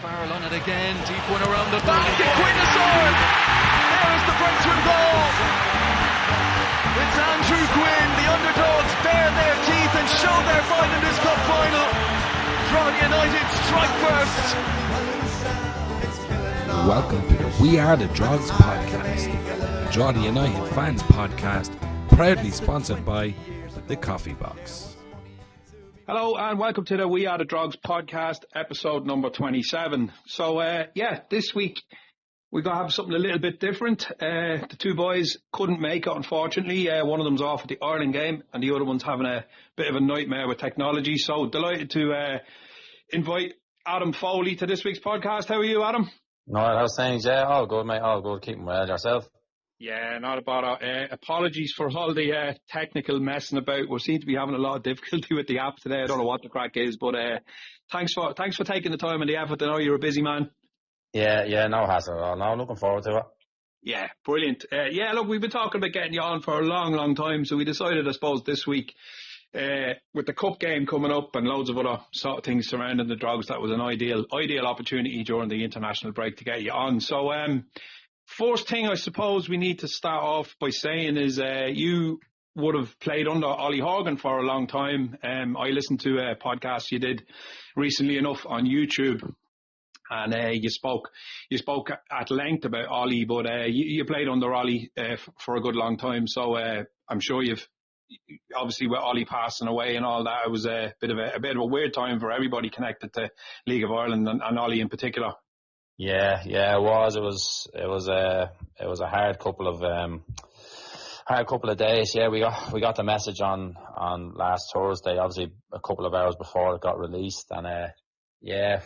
Farrell on it again. Deep one around the back. Quinn aside. There is the breakthrough goal. It's Andrew Quinn. The underdogs bare their teeth and show their fight in this cup final. Drogheda United strike first. Welcome to the We Are the Drogs podcast, the Drogheda United fans podcast, proudly sponsored by the Coffee Box. Hello and welcome to the We Are the Drogs podcast, episode number 27. So, this week we're going to have something a little bit different. The two boys couldn't make it, unfortunately. One of them's off at the Ireland game and the other one's having a bit of a nightmare with technology. So, delighted to invite Adam Foley to this week's podcast. How are you, Adam? No, how's things? Yeah, all good, mate. All good. Keeping well. Yourself? Yeah, not about it. Apologies for all the technical messing about. We seem to be having a lot of difficulty with the app today. I don't know what the crack is, but thanks for taking the time and the effort. I know you're a busy man. Yeah, no hassle at all. No, looking forward to it. Yeah, brilliant. Look, we've been talking about getting you on for a long time, so we decided, I suppose, this week, with the cup game coming up and loads of other sort of things surrounding the Drogs, that was an ideal opportunity during the international break to get you on. So, first thing I suppose we need to start off by saying is you would have played under Ollie Horgan for a long time. I listened to a podcast you did recently enough on YouTube, and you spoke at length about Ollie, but you played under Ollie for a good long time. So I'm sure you've obviously, with Ollie passing away and all that, it was a bit of a weird time for everybody connected to League of Ireland and Ollie in particular. Yeah, it was. It was a hard couple of days. Yeah, we got the message on last Thursday, obviously a couple of hours before it got released, and I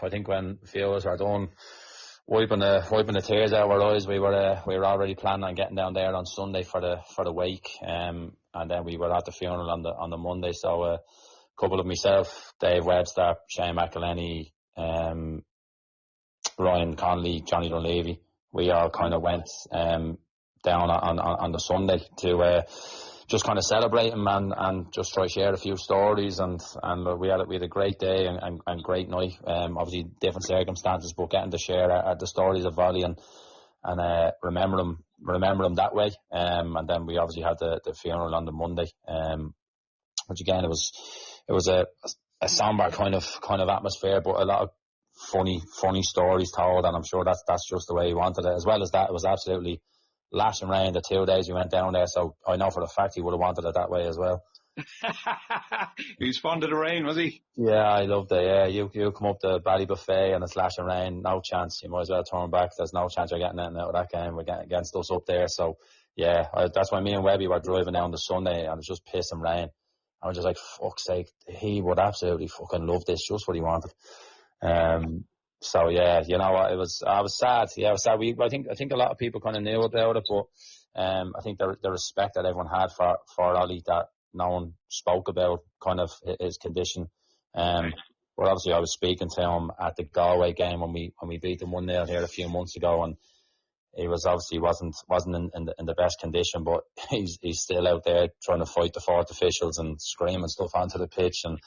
think when viewers were done wiping the tears out of our eyes, we were already planning on getting down there on Sunday for the wake, and then we were at the funeral on the Monday. So a couple of myself, Dave Webster, Shane McElhenney, Ryan Conley, Johnny Dunleavy, we all kind of went down on the Sunday to just kind of celebrate him and just try to share a few stories, and we had a great day and great night. Obviously different circumstances, but getting to share the stories of Ollie and remember him that way. And then we obviously had the funeral on the Monday, which again it was a somber kind of atmosphere, but a lot of funny stories told, and I'm sure that's just the way he wanted it. As well as that, it was absolutely lashing rain the 2 days we went down there, so I know for a fact he would have wanted it that way as well. He was fond of the rain, was he? Yeah, I loved it. Yeah, you come up the Bally Buffet and it's lashing rain, no chance. You might as well turn back. There's no chance you're getting anything out of that game. We're getting against us up there. So yeah, that's why me and Webby were driving down the Sunday and it was just pissing rain. I was just like, fuck's sake, he would absolutely fucking love this, just what he wanted. So yeah, you know what, I was sad. Yeah, I was sad. I think a lot of people kind of knew about it, but I think the respect that everyone had for Ollie, that no one spoke about kind of his condition. But obviously I was speaking to him at the Galway game when we beat them 1-0 here a few months ago, and he was obviously wasn't in the best condition, but he's still out there trying to fight the fourth officials and screaming stuff onto the pitch, and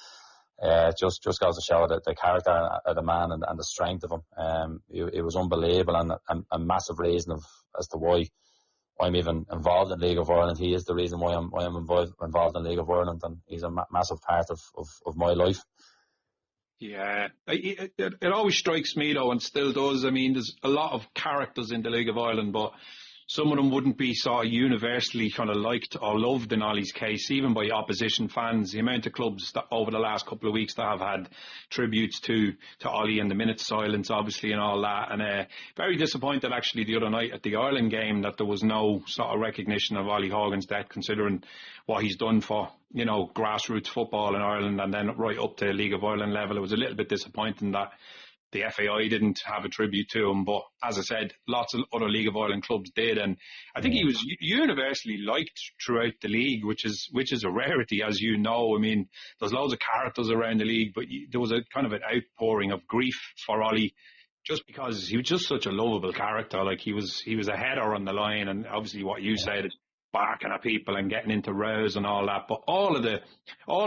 just goes to show that the character of the man and the strength of him. It was unbelievable, and a massive reason as to why I'm even involved in League of Ireland. He is the reason why I'm involved in League of Ireland, and he's a massive part of my life. Yeah, it always strikes me though, and still does. I mean, there's a lot of characters in the League of Ireland, but some of them wouldn't be sort of universally kind of liked or loved in Ollie's case, even by opposition fans. The amount of clubs that over the last couple of weeks that have had tributes to Ollie and the minute silence, obviously, and all that. And very disappointed actually the other night at the Ireland game that there was no sort of recognition of Ollie Horgan's death, considering what he's done for, you know, grassroots football in Ireland and then right up to League of Ireland level. It was a little bit disappointing that the FAI didn't have a tribute to him, but as I said, lots of other League of Ireland clubs did, and I think he was universally liked throughout the league, which is a rarity, as you know. I mean, there's loads of characters around the league, but there was a kind of an outpouring of grief for Ollie, just because he was just such a lovable character. Like he was a header on the line, and obviously what you said, barking at people and getting into rows and all that. But all of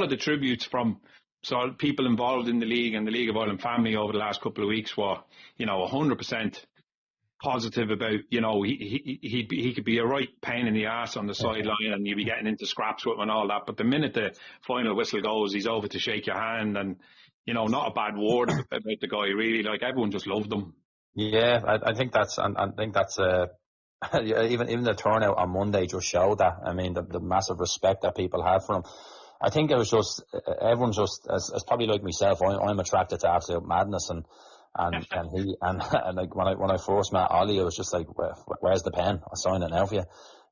the tributes from So people involved in the league and the League of Ireland family over the last couple of weeks were, 100% positive about, he could be a right pain in the ass on the sideline and you'd be getting into scraps with him and all that. But the minute the final whistle goes, he's over to shake your hand and, not a bad word about the guy, really. Like, everyone just loved him. Yeah, I think that's even the turnout on Monday just showed that. I mean, the massive respect that people had for him. I think it was just, everyone's just, as probably like myself, I'm attracted to absolute madness and like when I first met Ollie, it was just like, where's the pen? I'll sign it now for you.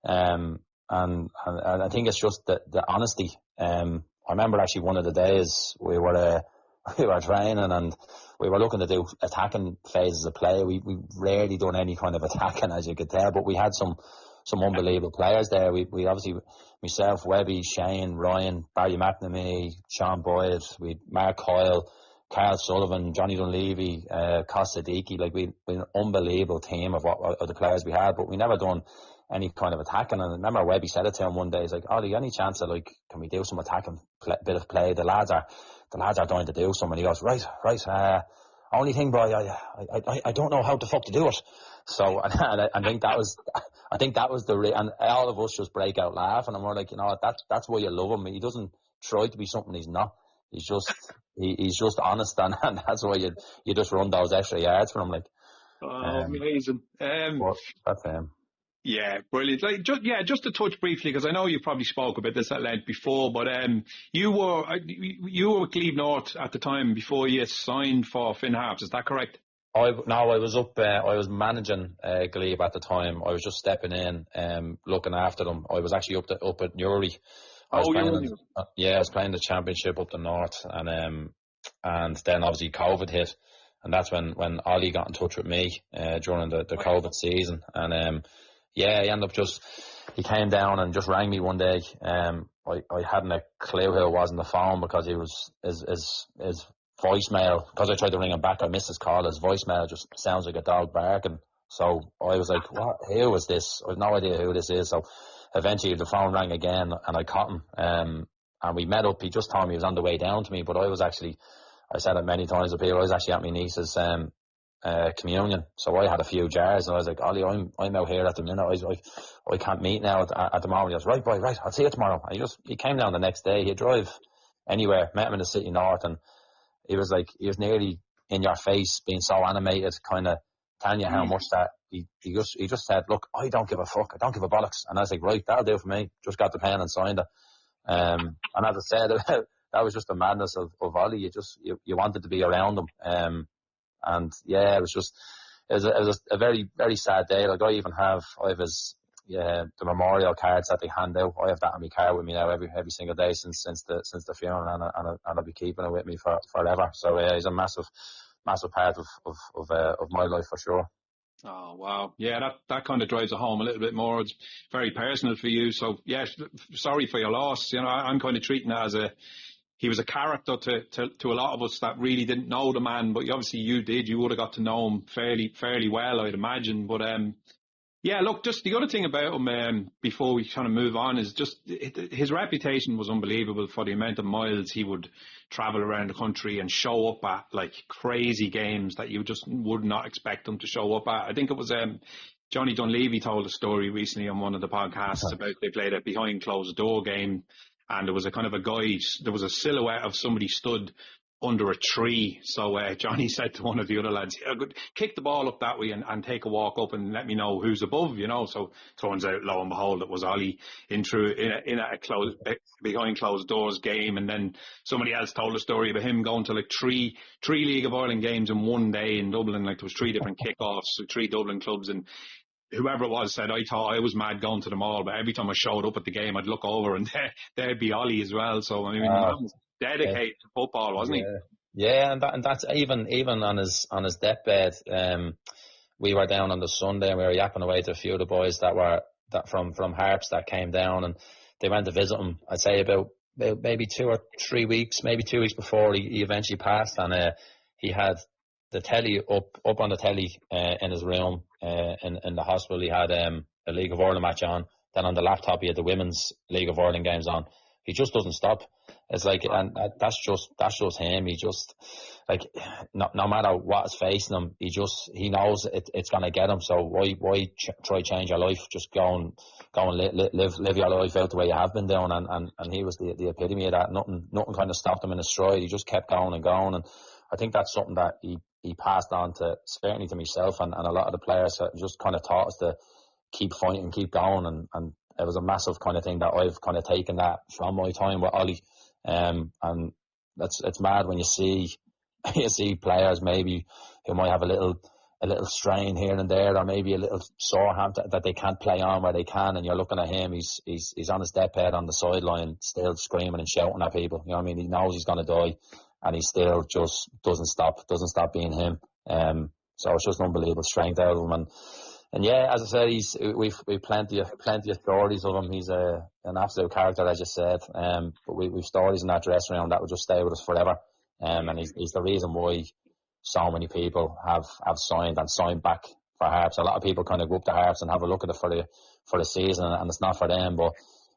And I think it's just the honesty. I remember actually one of the days we were training and we were looking to do attacking phases of play. We rarely done any kind of attacking, as you could tell, but we had some unbelievable players there. We obviously, myself, Webby, Shane, Ryan, Barry McNamee, Sean Boyd, we Mark Coyle, Carl Sullivan, Johnny Dunleavy, Costa Dickey. Like, we an unbelievable team of the players we had, but we never done any kind of attacking. And I remember Webby said it to him one day, he's like, Ollie, any chance of, like, can we do some attacking bit of play? The lads are dying to do something. He goes, right. Only thing, boy, I don't know how the fuck to do it. So I think that was and all of us just break out laughing, and we're like, that's why you love him. He doesn't try to be something he's not. He's just honest, and that's why you just run those extra yards for him. Like, amazing. That's him. Yeah, brilliant. Like, just to touch briefly, because I know you probably spoke about this at length before, but you were with Glebe North at the time before you signed for Finn Harps. Is that correct? I was managing Glebe at the time. I was just stepping in, looking after them. I was actually up at Newry. I was playing the championship up the north, and then obviously COVID hit, and that's when Ollie got in touch with me during the COVID season, and he ended up he came down and just rang me one day. I hadn't a clue who it was on the phone because he was his voicemail, because I tried to ring him back, I missed his call. His voicemail just sounds like a dog barking. So I was like, what? Who is this? I have no idea who this is. So eventually the phone rang again and I caught him. And we met up. He just told me he was on the way down to me, but I said it many times to people, I was actually at my niece's communion. So I had a few jars and I was like, Ollie, I'm out here at the minute. I can't meet now at the moment. He goes, right, boy, right, I'll see you tomorrow. And he came down the next day. He'd drive anywhere, met him in the city north, and he was nearly in your face, being so animated, kind of telling you how much that he just said, look, I don't give a fuck, I don't give a bollocks. And I was like, right, that'll do for me. Just got the pen and signed it. And as I said, that was just the madness of Ollie. You wanted to be around him. And yeah, it was a very, very sad day. Like, I have the memorial cards that they hand out. I have that in my car with me now every single day since the funeral, and I'll be keeping it with me forever. So he's a massive part of my life for sure. Oh wow, yeah, that kind of drives it home a little bit more. It's very personal for you. So yeah, sorry for your loss. I'm kind of treating it as he was a character to a lot of us that really didn't know the man, but obviously you did. You would have got to know him fairly well, I'd imagine. But yeah, look, just the other thing about him before we kind of move on is just his reputation was unbelievable for the amount of miles he would travel around the country and show up at, like, crazy games that you just would not expect him to show up at. I think it was Johnny Dunleavy told a story recently on one of the podcasts about they played a behind closed door game, and there was a kind of there was a silhouette of somebody stood under a tree. So Johnny said to one of the other lads, kick the ball up that way and take a walk up and let me know who's above, So turns out, lo and behold, it was Ollie in a behind closed doors game. And then somebody else told a story about him going to like three League of Ireland games in one day in Dublin. Like, there was 3 different kickoffs, 3 Dublin clubs, and whoever it was said, I thought I was mad going to them all, but every time I showed up at the game, I'd look over and there'd be Ollie as well. So, I mean, he was dedicated to football, wasn't he? Yeah, and that's even on his deathbed. We were down on the Sunday and we were yapping away to a few of the boys that from Harps that came down, and they went to visit him. I'd say about maybe 2 or 3 weeks, maybe 2 weeks before he eventually passed, and he had the telly up on the telly in his room in the hospital. He had a League of Ireland match on. Then on the laptop he had the Women's League of Ireland games on. He just doesn't stop. It's like, and that's just him. He just, like, no matter what is facing him, he knows it's going to get him. So why try change your life? Just go and live your life out the way you have been doing. And he was the epitome of that. Nothing kind of stopped him in his stride. He just kept going and going. And I think that's something that he passed on to, certainly to myself and a lot of the players, that just kind of taught us to keep fighting, keep going. And it was a massive kind of thing that I've kind of taken that from my time with Ollie. And it's mad when you see players maybe who might have a little strain here and there, or maybe a little sore hand that they can't play on where they can, and you're looking at him, he's on his deathbed on the sideline, still screaming and shouting at people. You know what I mean? He knows he's going to die, and he still just doesn't stop being him. So it's just an unbelievable strength out of him. And yeah, as I said, we've plenty of stories of him. He's an absolute character, as you said. But we've stories in that dressing room that will just stay with us forever. And he's the reason why so many people have signed back for Harps. A lot of people kind of go up to Harps and have a look at it for the season, and it's not for them. But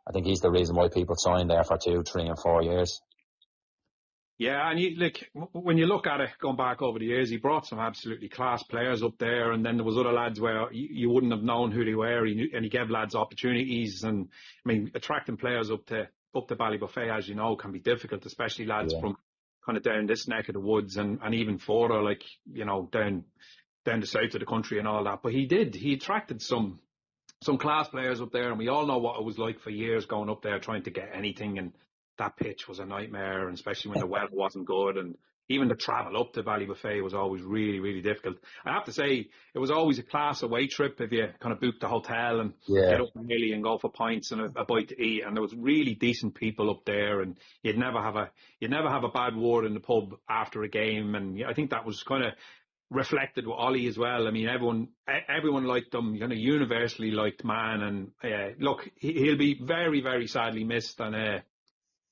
I think he's the reason why people sign there for 2, 3 and 4 years. Yeah, and when you look at it, going back over the years, he brought some absolutely class players up there, and then there was other lads where you wouldn't have known who they were, and he gave lads opportunities. And I mean, attracting players up to Ballybuffet, as you know, can be difficult, especially lads from kind of down this neck of the woods and even further, like, you know, down the south of the country and all that. But he attracted some class players up there, and we all know what it was like for years going up there trying to get anything, and that pitch was a nightmare, and especially when the weather wasn't good, and even the travel up to Ballybuffet was always really, really difficult. I have to say, it was always a class away trip if you kind of booked the hotel and get up early and go for pints and a bite to eat. And there was really decent people up there, and you'd never have a bad word in the pub after a game. And I think that was kind of reflected with Ollie as well. I mean, everyone liked him, kind of universally liked man. And look, he'll be very, very sadly missed. And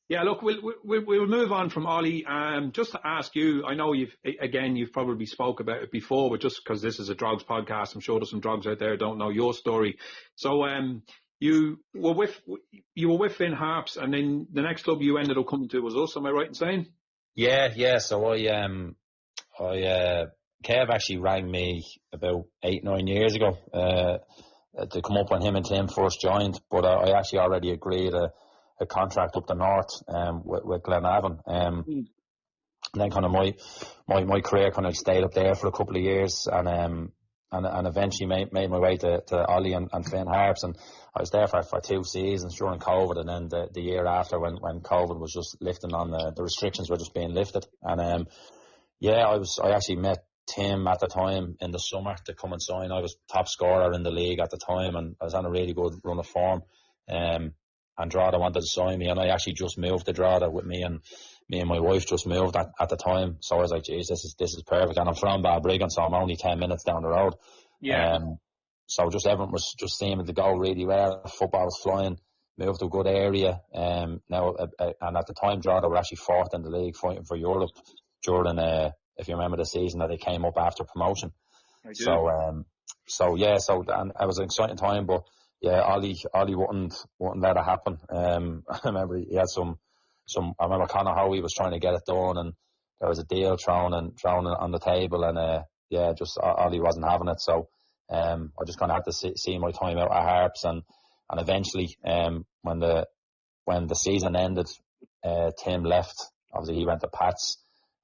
yeah, look, we'll move on from Ollie. Just to ask you, I know you've probably spoke about it before, but just because this is a Drogs podcast, I'm sure there's some Drogs out there who don't know your story. So you were with Finn Harps, and then the next club you ended up coming to was us. Am I right in saying? Yeah. So Kev actually rang me about 8-9 years ago to come up when him and Tim first joined, but I actually already agreed a contract up the north with Glenavon. And then kind of my career kind of stayed up there for a couple of years, and eventually made my way to Ollie and Finn Harps, and I was there for 2 seasons during COVID, and then the year after when COVID was just lifting on the restrictions were just being lifted. And I actually met Tim at the time in the summer to come and sign. I was top scorer in the league at the time, and I was on a really good run of form. And Drogheda wanted to sign me, and I actually just moved to Drogheda with me and my wife just moved at the time. So I was like, geez, this is perfect. And I'm from Balbriggan, so I'm only 10 minutes down the road. Yeah. So just everything was just seeming to go really well. Football was flying. Moved to a good area. And at the time, Drogheda were actually 4th in the league, fighting for Europe during, if you remember the season that they came up after promotion. I do. So and it was an exciting time, but yeah, Ollie wouldn't let it happen. I remember he had I remember Conor Howie was trying to get it done, and there was a deal thrown on the table, and just Ollie wasn't having it. So I just kind of had to see my time out at Harps, and eventually when the season ended, Tim left. Obviously he went to Pats,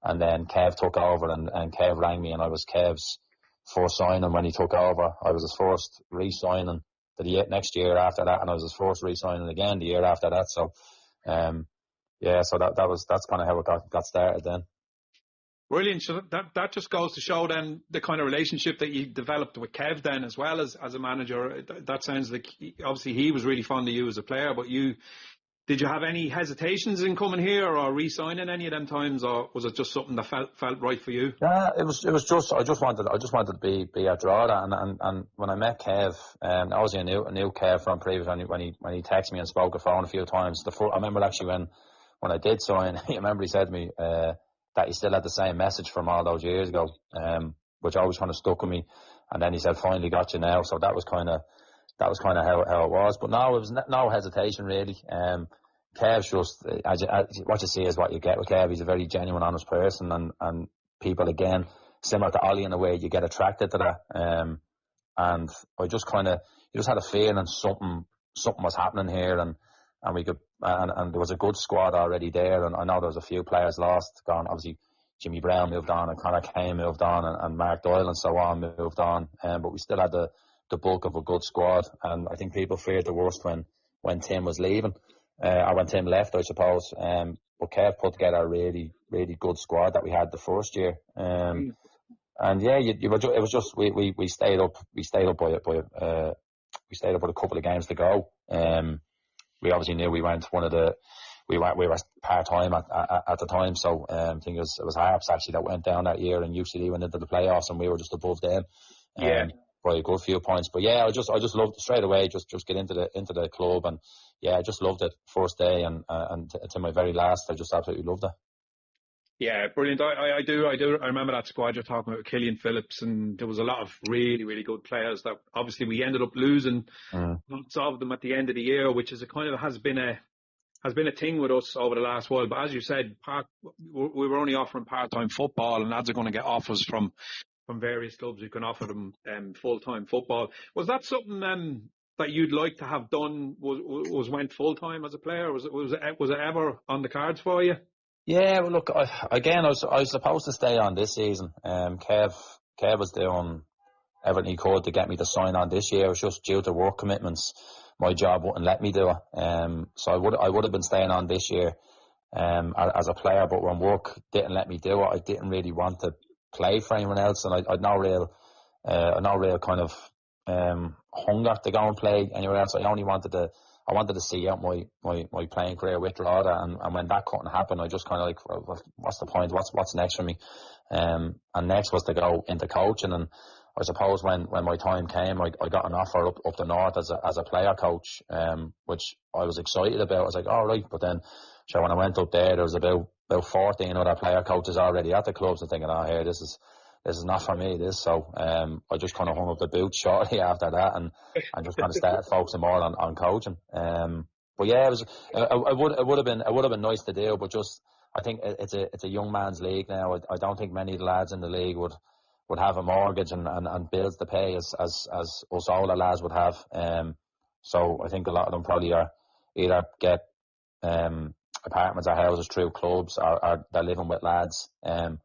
and then Kev took over, and Kev rang me, and I was Kev's first signing when he took over. I was his first re-signing the next year after that, and I was his first re-signing again the year after that. So so that's kind of how it got started then. Brilliant. So that just goes to show then the kind of relationship that you developed with Kev then as well as a manager. That sounds like obviously he was really fond of you as a player, but did you have any hesitations in coming here or re-signing any of them times, or was it just something that felt right for you? Yeah, it was just I just wanted to be at Drogheda, and when I met Kev, obviously I knew Kev from previous when he texted me and spoke on the phone a few times. I remember actually when I did sign, I remember he said to me that he still had the same message from all those years ago, which always kind of stuck with me. And then he said, "Finally got you now." So that was kind of how it was. But no, it was no hesitation really. Kev's just, what you see is what you get with Kev. He's a very genuine, honest person, and people, again, similar to Ollie in a way, you get attracted to that. And I just you just had a feeling something was happening here, and we could, and there was a good squad already there, and I know there was a few players lost, gone. Obviously, Jimmy Brown moved on, and Conor Kane moved on, and Mark Doyle and so on moved on, but we still had the bulk of a good squad, and I think people feared the worst when Tim was leaving, or when Tim left, I suppose. But Kev put together a really, really good squad that we had the first year. And yeah, it was just we stayed up with a couple of games to go. We obviously knew we weren't we were part time at the time, so I think it was Harps actually that went down that year, and UCD went into the playoffs, and we were just above them. By a good few points. But yeah, I just loved it straight away. Just get into the club, and yeah, I just loved it first day and to my very last. I just absolutely loved it. Yeah, brilliant. I do. I remember that squad you're talking about, Killian Phillips, and there was a lot of really, really good players that obviously we ended up losing lots of them at the end of the year, which is has been a thing with us over the last while. But as you said, we were only offering part-time football, and lads are going to get offers from various clubs who can offer them full-time football. Was that something that you'd like to have done? Went full-time as a player? Was it ever on the cards for you? Yeah, well, look, I was supposed to stay on this season. Kev was doing everything he could to get me to sign on this year. It was just due to work commitments. My job wouldn't let me do it. So I would have been staying on this year as a player, but when work didn't let me do it, I didn't really want to play for anyone else, and I'd no real kind of hunger to go and play anywhere else. I wanted to see out my playing career with Drogheda, and when that couldn't happen, I just kind of like, well, what's the point? What's next for me? And next was to go into coaching, and I suppose when my time came, I got an offer up the north as a player coach, which I was excited about. I was like, all right, but then so when I went up there was about 14 other player coaches already at the clubs, and thinking, oh, here, this is not for me, so I just kind of hung up the boots shortly after that, and just kind of started focusing more on coaching. But yeah, it would have been nice to do, but just I think it's a young man's league now. I don't think many lads in the league would have a mortgage and bills to pay as us older lads would have. So I think a lot of them probably are either get apartments or houses through clubs, or they're living with lads. Now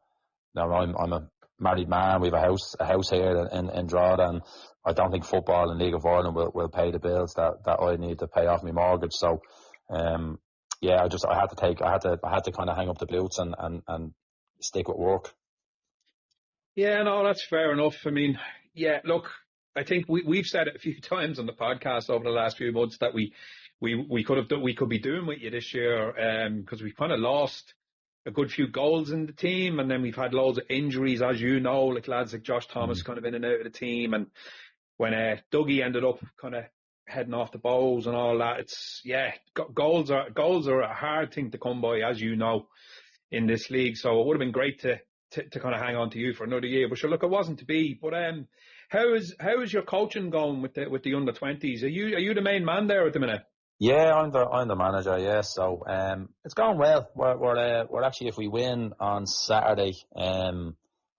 I'm a married man. We have a house here in Drogheda, and I don't think football and League of Ireland will pay the bills that I need to pay off my mortgage. So yeah, I had to kind of hang up the boots and stick with work. Yeah, no, that's fair enough. I mean, yeah, look, I think we've said it a few times on the podcast over the last few months that we could be doing with you this year, because we've kind of lost a good few goals in the team, and then we've had loads of injuries, as you know, like lads like Josh Thomas kind of in and out of the team, and when Dougie ended up kind of heading off the bows and all that, it's goals are a hard thing to come by, as you know, in this league. So it would have been great to kind of hang on to you for another year, but sure, look, it wasn't to be. But how is your coaching going with the under-20s? Are you the main man there at the minute? Yeah, I'm the manager. Yeah, so it's going well. We're actually, if we win on Saturday,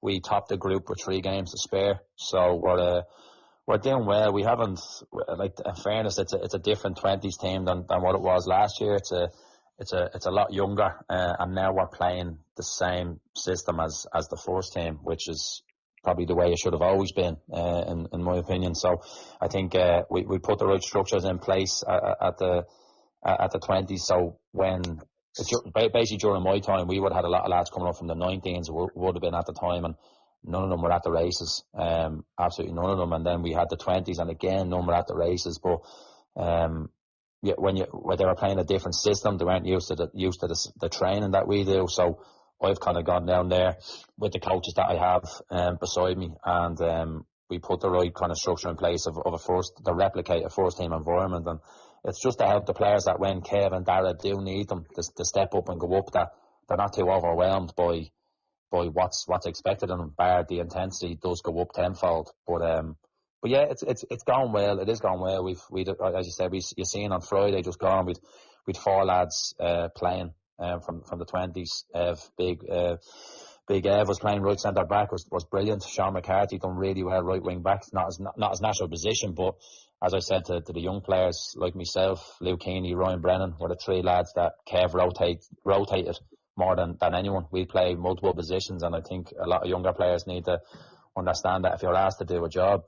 we top the group with 3 games to spare. So we're doing well. We haven't, like, in fairness, it's a different 20s team than what it was last year. It's a lot younger, and now we're playing the same system as the first team, which is probably the way it should have always been, in my opinion. So I think we put the right structures in place at the 20s. So when basically during my time, we would have had a lot of lads coming up from the 19s who would have been at the time, and none of them were at the races, absolutely none of them. And then we had the 20s, and again, none were at the races. But yeah, when they were playing a different system, they weren't used to the training that we do. So I've kind of gone down there with the coaches that I have beside me, and we put the right kind of structure in place to replicate a first team environment. And it's just to help the players that when Kev and Dara do need them to step up and go up, that they're not too overwhelmed by what's expected of them, bar the intensity does go up tenfold. But yeah, it's going well. It is going well. We as you said, you're seeing on Friday just gone, we'd 4 lads playing from the 20s. Big Ev was playing right centre back, was brilliant. Sean McCarthy done really well right wing back, not his natural position, but as I said to the young players like myself, Luke Keeney, Ryan Brennan were the 3 lads that Kev rotated more than anyone. We play multiple positions, and I think a lot of younger players need to understand that if you're asked to do a job,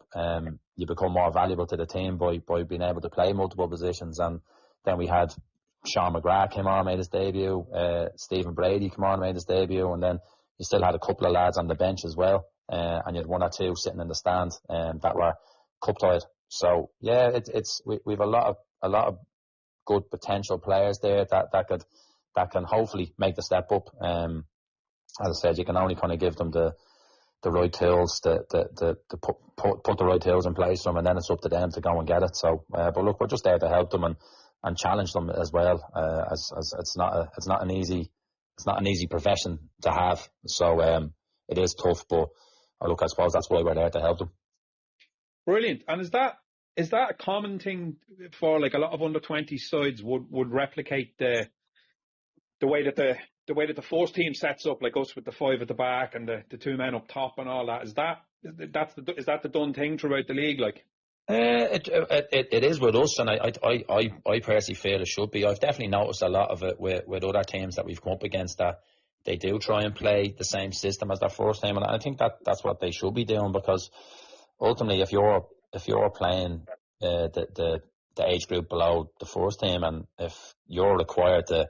you become more valuable to the team by being able to play multiple positions. And then we had Sean McGrath came on, made his debut, Stephen Brady came on, made his debut, and then you still had a couple of lads on the bench as well, and you had 1 or 2 sitting in the stand that were cup tied. So yeah, we've a lot of good potential players there that can hopefully make the step up. As I said, you can only kind of give them the right tools to put the right tools in place for them, and then it's up to them to go and get it. So, but look, we're just there to help them and challenge them as well. As it's not an easy profession to have. So it is tough, but look, I suppose that's why we're there to help them. Brilliant. And is that a common thing for like a lot of under 20 sides would replicate the way that the first team sets up, like us with the 5 at the back and the 2 men up top and all that? Is that the done thing throughout the league? Like, it is with us, and I personally feel it should be. I've definitely noticed a lot of it with other teams that we've come up against, that they do try and play the same system as their first team, and I think that's what they should be doing, because ultimately, if you're playing the age group below the first team, and if you're required to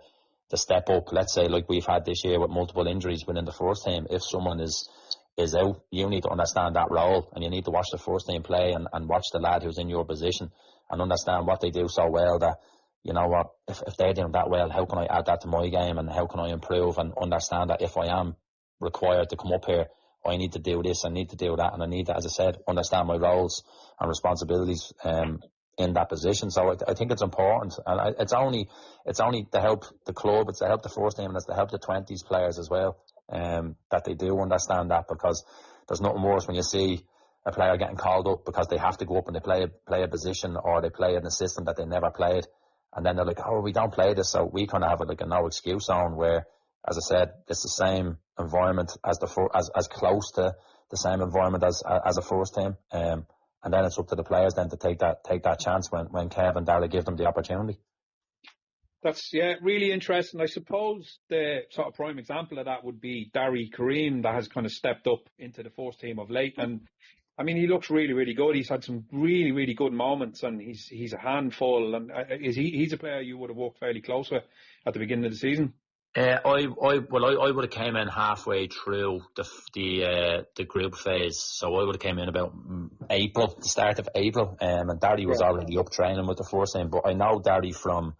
step up, let's say like we've had this year with multiple injuries within the first team, if someone is out, you need to understand that role, and you need to watch the first team play and watch the lad who's in your position and understand what they do so well, that, you know what, if they're doing that well, how can I add that to my game, and how can I improve, and understand that if I am required to come up here, I need to do this, I need to do that, and I need to, as I said, understand my roles and responsibilities in that position. So I think it's important, and it's only to help the club, it's to help the first team, and it's to help the 20s players as well, that they do understand that, because there's nothing worse when you see a player getting called up because they have to go up and they play a position, or they play in a system that they never played, and then they're like, oh, we don't play this. So we kind of have like a no excuse zone, where, as I said, it's the same environment as close to the same environment as a first team, and then it's up to the players then to take that chance when Kev and Darragh give them the opportunity. That's really interesting. I suppose the sort of prime example of that would be Darry Kareem, that has kind of stepped up into the first team of late, and I mean, he looks really, really good. He's had some really, really good moments, and he's a handful. And he's a player you would have worked fairly close with at the beginning of the season? I would have came in halfway through the group phase, so I would have came in about April, the start of April, and Darry was already up training with the first team. But I know Darry from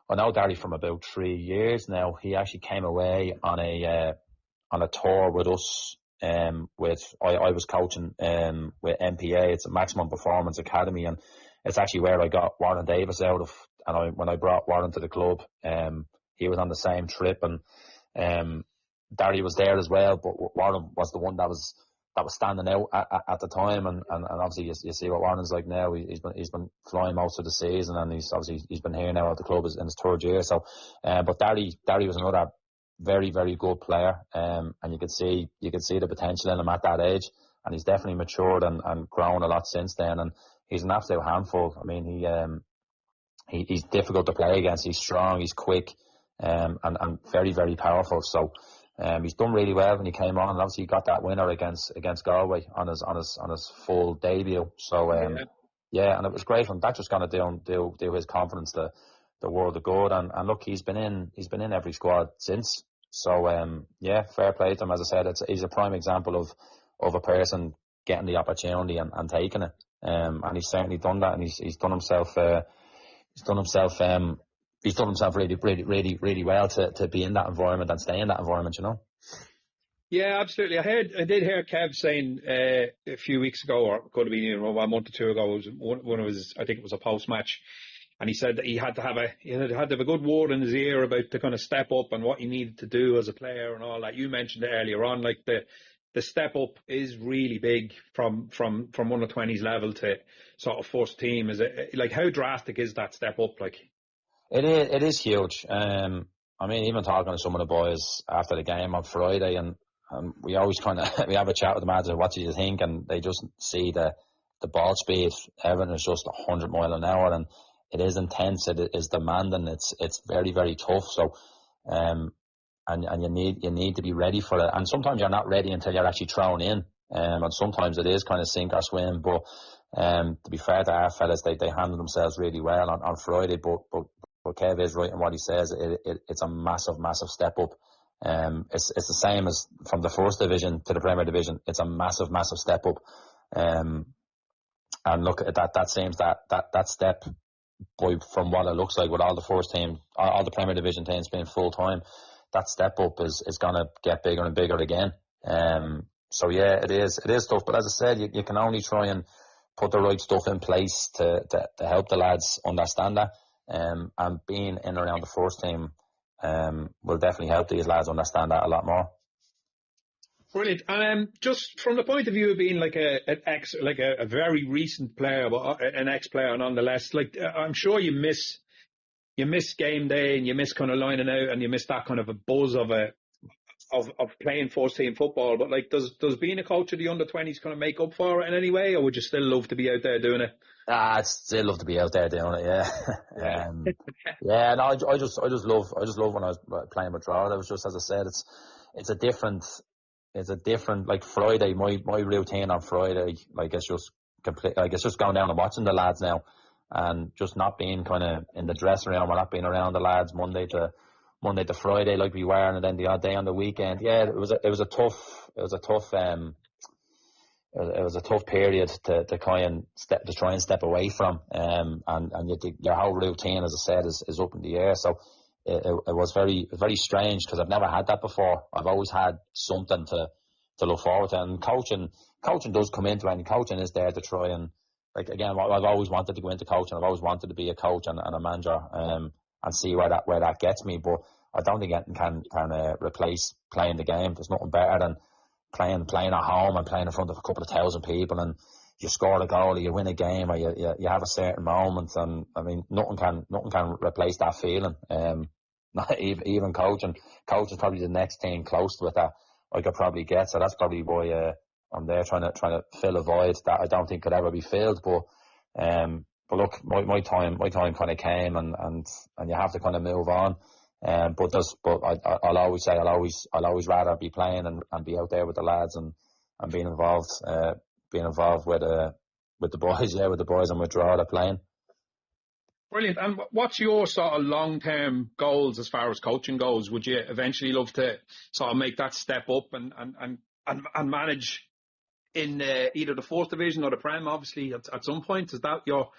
about 3 years now. He actually came away on a tour with us. I was coaching with MPA. It's a Maximum Performance Academy, and it's actually where I got Warren Davis out of. And when I brought Warren to the club, he was on the same trip, and Darry was there as well. But Warren was the one that was standing out at the time, and obviously you see what Warren's like now. He's been flying most of the season, and he's been here now at the club in his 3rd year. So, but Darry was another very, very good player, and you could see the potential in him at that age, and he's definitely matured and grown a lot since then, and he's an absolute handful. I mean, he's difficult to play against. He's strong, he's quick, and very, very powerful. So he's done really well when he came on, and obviously he got that winner against Galway on his full debut. So and it was great for him. That just kind of do his confidence the world of good, and look, he's been in every squad since. So fair play to him. As I said, he's a prime example of a person getting the opportunity and taking it, and he's certainly done that, and he's done himself really, really, really, really well to be in that environment and stay in that environment, you know. Yeah, absolutely. I did hear Kev saying a few weeks ago, or it could have been a month or two ago, it was one of his, I think it was a post match, and he said that he had to have a good word in his ear about the kind of step up and what he needed to do as a player and all that. You mentioned it earlier on, like the step up is really big from under 20s level to sort of first team. Is it like, how drastic is that step up? Like, It is huge. I mean, even talking to some of the boys after the game on Friday, and we always kind of we have a chat with them after, what do you think? And they just see the ball speed. Everything is just 100 mile an hour, and it is intense. It is demanding. It's very, very tough. So, and you need to be ready for it. And sometimes you're not ready until you're actually thrown in. And sometimes it is kind of sink or swim. But to be fair to our fellas, they handled themselves really well on Friday. But Kev is right in what he says. It's a massive, massive step up. It's the same as from the first division to the Premier Division. It's a massive, massive step up. And look at that seems that step, from what it looks like with all the first team, all the Premier Division teams being full time, that step up is going to get bigger and bigger again. So yeah, it is tough. But as I said, you can only try and put the right stuff in place to help the lads understand that. And being in and around the first team will definitely help these lads understand that a lot more. Brilliant. And just from the point of view of being like a very recent player, but an ex-player nonetheless, like I'm sure you miss game day, and you miss kind of lining out, and you miss that kind of a buzz of playing first team football. But like, does being a coach of the under-20s kind of make up for it in any way, or would you still love to be out there doing it? I'd still love to be out there doing it, yeah. Yeah, no, I just love when I was playing with Drogheda. It was just, as I said, it's a different, like Friday, my routine on Friday, like it's just complete, like it's just going down and watching the lads now, and just not being kind of in the dressing room, or not being around the lads Monday to Friday like we were, and then the odd day on the weekend. Yeah, it was a tough period to try and step away from, and your whole routine, as I said, is up in the air. So it was very strange, because I've never had that before. I've always had something to look forward to, and coaching does come into it, and coaching is there to try and, like, again, I've always wanted to go into coaching. I've always wanted to be a coach and a manager, and see where that gets me. But I don't think it can replace playing the game. There's nothing better than playing at home and playing in front of a couple of thousand people, and you score a goal, or you win a game, or you have a certain moment. And I mean, nothing can replace that feeling. Not even coaching. Coaching is probably the next thing close to it that I could probably get. So that's probably why I'm there trying to fill a void that I don't think could ever be filled. But look, my time kind of came, and you have to kind of move on. But I'll always say I'll always rather be playing and be out there with the lads and being involved with the boys, with the boys and with Drogheda playing. Brilliant. And what's your sort of long-term goals as far as coaching goes? Would you eventually love to sort of make that step up and manage in either the fourth division or the Prem, obviously, at some point? Is that your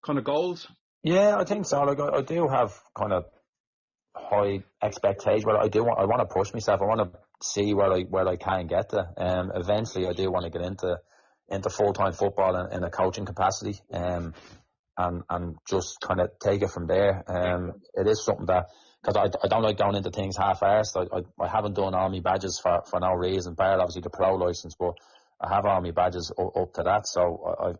kind of goals? Yeah, I think so. Like, I do have kind of high expectations, but I want to push myself. I want to see where I can get to. Eventually, I do want to get into full-time football in a coaching capacity. And just kind of take it from there. It is something that, because I don't like going into things half-arsed. I haven't done all my badges for no reason, bar obviously the pro license, but I have all my badges up to that. So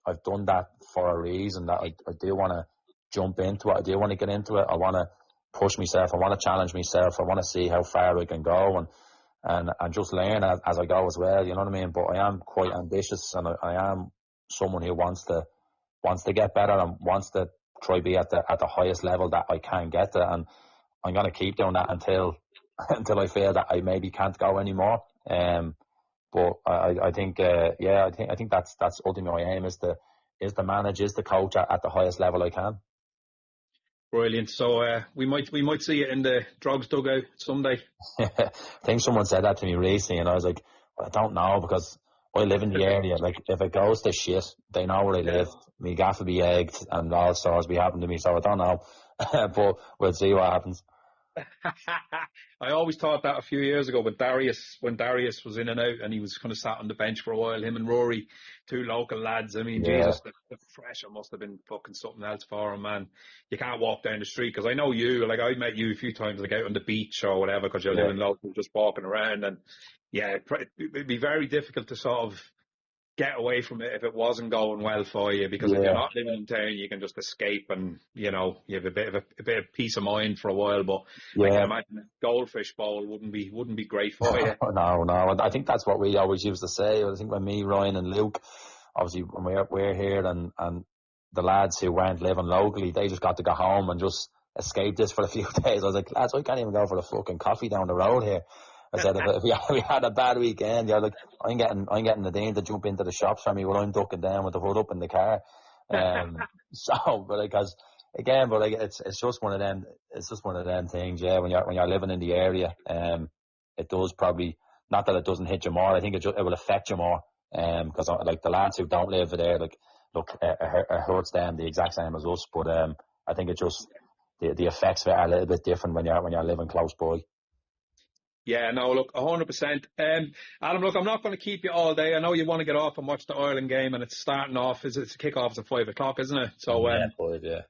I've done that for a reason, that I do want to jump into it. I do want to get into it. I want to push myself. I want to challenge myself. I want to see how far I can go and just learn as I go as well. You know what I mean? But I am quite ambitious, and I am someone who wants to get better and wants to try be at the highest level that I can get to, and I'm going to keep doing that until I feel that I maybe can't go anymore. But I think I think that's ultimately my aim, is to manage, is to coach at the highest level I can. Brilliant. So we might see it in the Drogs dugout someday. I think someone said that to me recently, and I was like, I don't know, because I live in the area. Like, if it goes to shit, they know where I live. My gaff will be egged and all sorts will be happening to me, so I don't know. But we'll see what happens. I always thought that a few years ago when Darius was in and out, and he was kind of sat on the bench for a while, him and Rory, two local lads. I mean, Jesus, the pressure must have been fucking something else for him, man. You can't walk down the street, because I know you, like, I met you a few times, like out on the beach or whatever, because you're living local, just walking around, and yeah, it'd be very difficult to sort of get away from it if it wasn't going well for you, because if you're not living in town, you can just escape and, you have a bit of peace of mind for a while. But I can imagine a Goldfish Bowl wouldn't be great for you. No. I think that's what we always used to say. I think when me, Ryan and Luke, obviously when we're here and the lads who weren't living locally, they just got to go home and just escape this for a few days. I was like, lads, I can't even go for a fucking coffee down the road here. I said, if we had a bad weekend, you're like, I'm getting Nadine to jump into the shops for me while I'm ducking down with the hood up in the car. It's just one of them. It's just one of them things. Yeah, when you're living in the area, it does probably, not that it doesn't hit you more. I think it will affect you more. Because like the lads who don't live there, like, look, it hurts them the exact same as us. But I think it just the effects of it are a little bit different when you're living close by. Yeah, no, look, 100%. Adam, look, I'm not going to keep you all day. I know you want to get off and watch the Ireland game, and it's starting off. It's a kick-off at 5 o'clock, isn't it? So, yeah.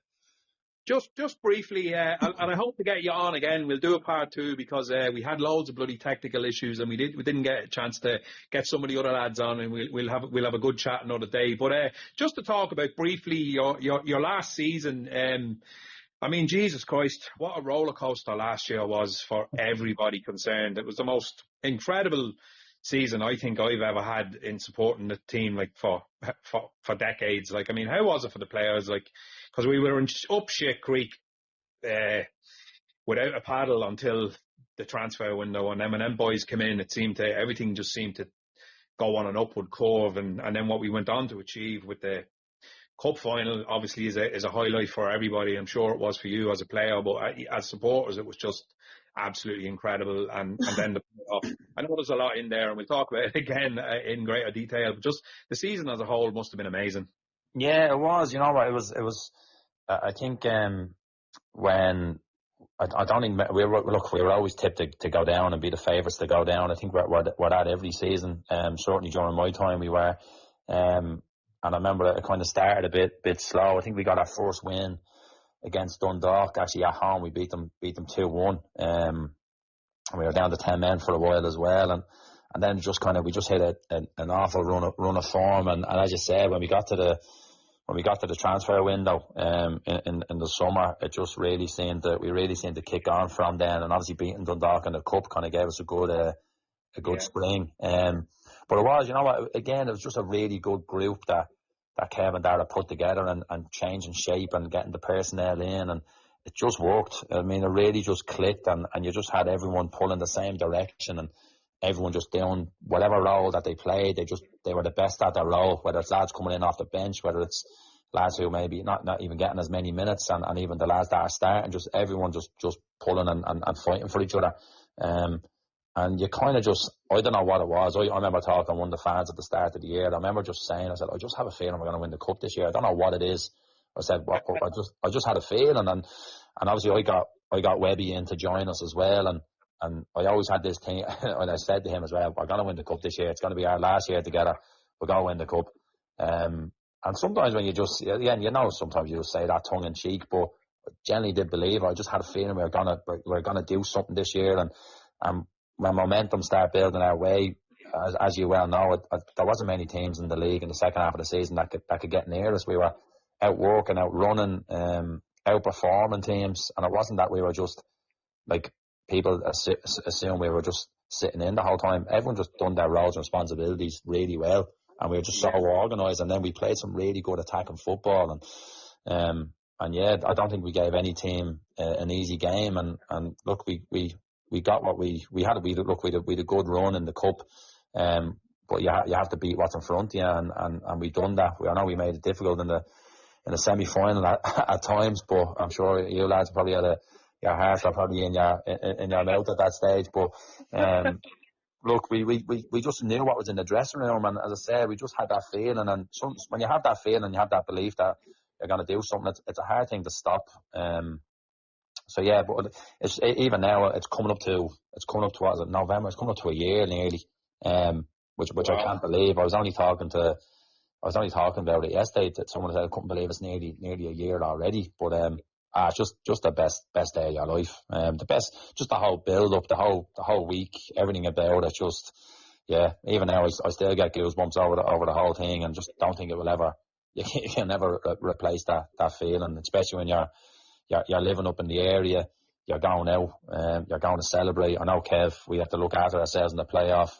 Just briefly, and I hope to get you on again. We'll do a part 2 because we had loads of bloody technical issues, and we didn't get a chance to get some of the other lads on, and we'll have a good chat another day. But just to talk about briefly your last season. I mean, Jesus Christ, what a roller coaster last year was for everybody concerned. It was the most incredible season I think I've ever had in supporting the team, like for decades. Like, I mean, how was it for the players? Like, because we were up shit creek without a paddle until the transfer window, and then when them boys came in, everything just seemed to go on an upward curve, and then what we went on to achieve with the Cup final obviously is a highlight for everybody. I'm sure it was for you as a player, but as supporters, it was just absolutely incredible. And then I know there's a lot in there, and we'll talk about it again in greater detail. But just the season as a whole must have been amazing. Yeah, it was. You know what? It was. I think when I don't think we were always tipped to go down and be the favourites to go down. I think we're that every season. Certainly during my time we were. And I remember it kind of started a bit slow. I think we got our first win against Dundalk, actually at home. We beat them 2-1. And we were down to 10 men for a while as well. And then we just hit an awful run of form. And as you said, when we got to the transfer window in the summer, it just we really seemed to kick on from then. And obviously beating Dundalk in the cup kind of gave us a good spring. But it was, you know what, again, it was just a really good group that Kevin Dara put together and changing shape and getting the personnel in, and it just worked. I mean, it really just clicked, and you just had everyone pulling the same direction, and everyone just doing whatever role that they played. They were the best at their role, whether it's lads coming in off the bench, whether it's lads who maybe not even getting as many minutes, and even the lads that are starting, just everyone just pulling and fighting for each other. And you kind of I don't know what it was. I remember talking to one of the fans at the start of the year. I remember just saying, I said, I just have a feeling we're going to win the cup this year. I don't know what it is. I said, I just had a feeling. And obviously I got Webby in to join us as well. And I always had this thing, and I said to him as well, we're going to win the cup this year. It's going to be our last year together. We're going to win the cup. And sometimes when sometimes you just say that tongue in cheek, but I generally did believe. I just had a feeling we're gonna do something this year. And when momentum started building our way, as you well know, there wasn't many teams in the league in the second half of the season that could get near us. We were outworking, outrunning, outperforming teams, and it wasn't that we were just like people assume we were just sitting in the whole time. Everyone just done their roles and responsibilities really well, and we were just so organised. And then we played some really good attacking football, and yeah, I don't think we gave any team an easy game. And look, we got what we had. We had a good run in the cup, but you have to beat what's in front of you, and we done that. I know we made it difficult in the semi-final at times, but I'm sure you lads probably had your hearts are probably in your mouth at that stage. But look, we just knew what was in the dressing room, and as I said, we just had that feeling. And when you have that feeling, you have that belief that you're going to do something. It's a hard thing to stop. So yeah, but even now it's coming up to what is it, November? It's coming up to a year nearly, which wow. I can't believe. I was only talking about it yesterday. That someone said I couldn't believe it's nearly a year already. But it's just the best day of your life. The best, just the whole build up, the whole week, everything about it. Just yeah, even now I still get goosebumps over the whole thing, and just don't think it will ever. You can never replace that feeling, especially when you're living up in the area. You're going out, you're going to celebrate. I know, Kev, we have to look after ourselves in the playoff.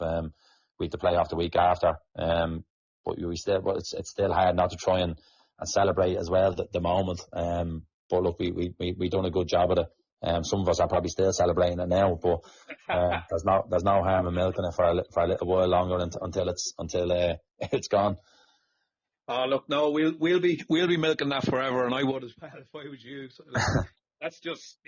We have to play off the week after. But it's still hard not to try and celebrate as well the moment. But look, we done a good job of it. Some of us are probably still celebrating it now, but there's no harm in milking it for a little while longer until it's gone. Oh look, no, we'll be milking that forever, and I would as well if I was you. So, that's just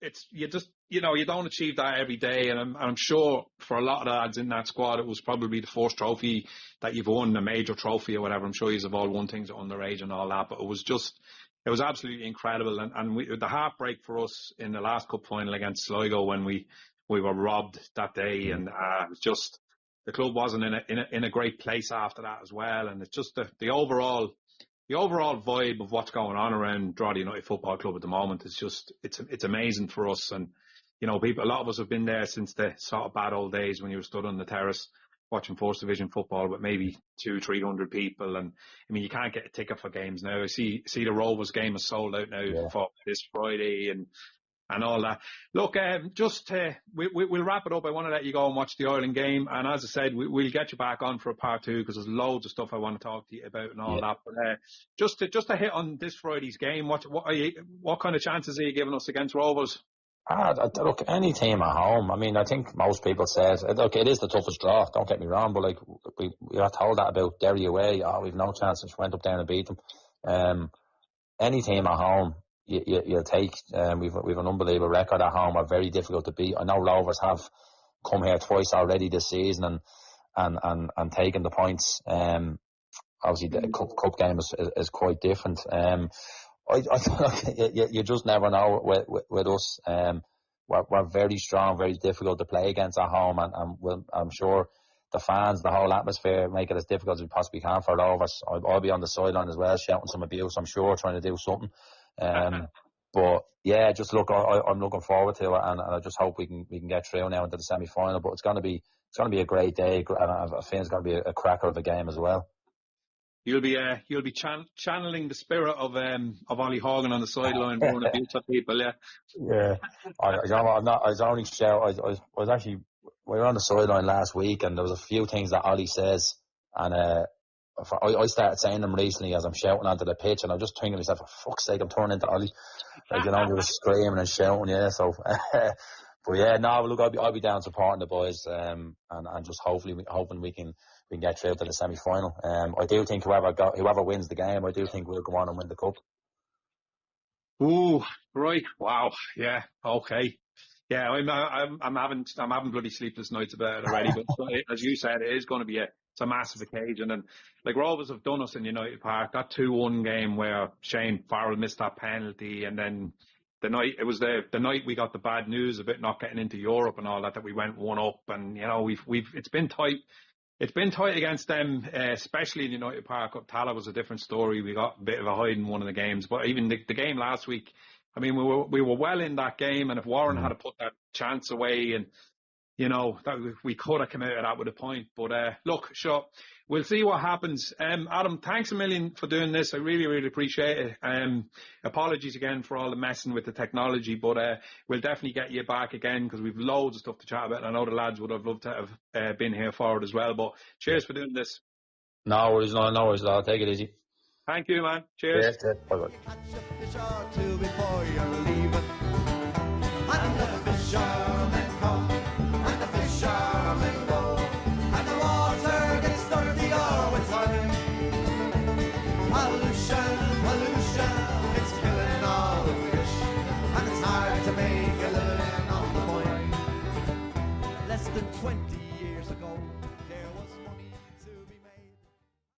it's you just you don't achieve that every day, and I'm sure for a lot of the lads in that squad it was probably the first trophy that you've won, a major trophy or whatever. I'm sure you've all won things at underage and all that, but it was absolutely incredible, and the heartbreak for us in the last cup final against Sligo when we were robbed that day, and it was just. The club wasn't in a great place after that as well, and it's just the overall vibe of what's going on around Drogheda United Football Club at the moment is just it's amazing for us. And a lot of us have been there since the sort of bad old days when you were stood on the terrace watching First Division football with maybe 200-300 people, and I mean you can't get a ticket for games now. I see the Rovers game is sold out now for this Friday and all that. Look, we'll wrap it up. I want to let you go and watch the Ireland game. And as I said, we'll get you back on for a part 2 because there's loads of stuff I want to talk to you about and all that. But just to hit on this Friday's game, what kind of chances are you giving us against Rovers? Look, any team at home. I mean, I think most people said, look, it is the toughest draw. Don't get me wrong, but like we were told that about Derry away. We've no chance. And went up there and beat them. Any team at home. You'll take. We've an unbelievable record at home. We're very difficult to beat. I know Rovers have come here twice already this season and taken the points. Obviously the cup game is quite different. You just never know with us. We're very strong, very difficult to play against at home, and I'm sure the fans, the whole atmosphere, make it as difficult as we possibly can for Rovers. I'll be on the sideline as well, shouting some abuse, I'm sure, trying to do something. But yeah, just look, I'm looking forward to it, and I just hope we can get through now into the semi-final. But it's going to be a great day, and I think it's going to be a cracker of a game as well. You'll be channeling the spirit of Ollie Horgan on the sideline, blowing abuse at people. Yeah. I was only shout. I was actually, we were on the sideline last week, and there was a few things that Ollie says, and I started saying them recently as I'm shouting onto the pitch, and I'm just thinking to myself, for fuck's sake, I'm turning into Ollie. Like, we were screaming and shouting, so. But yeah, no, look, I'll be down supporting the boys, and just hoping we can get through to the semi-final. I do think whoever wins the game, I do think we'll go on and win the cup. Ooh, right, wow, yeah, okay. Yeah, I'm having bloody sleepless nights about it already. But as you said, it is going to be it's a massive occasion, and like Rovers have done us in United Park, that 2-1 game where Shane Farrell missed that penalty, and then the night we got the bad news about not getting into Europe and all that we went 1-up, and it's been tight. It's been tight against them, especially in United Park. Up Tala was a different story. We got a bit of a hide in one of the games, but even the game last week, I mean, we were well in that game, and if Warren had to put that chance away, and that we could have come out of that with a point. But look, sure, we'll see what happens. Adam, thanks a million for doing this. I really, really appreciate it. Apologies again for all the messing with the technology, but we'll definitely get you back again because we've loads of stuff to chat about. And I know the lads would have loved to have been here for it as well. But cheers for doing this. No worries, I'll take it easy. Thank you, man. Cheers. Yes, bye-bye. Less than 20 years ago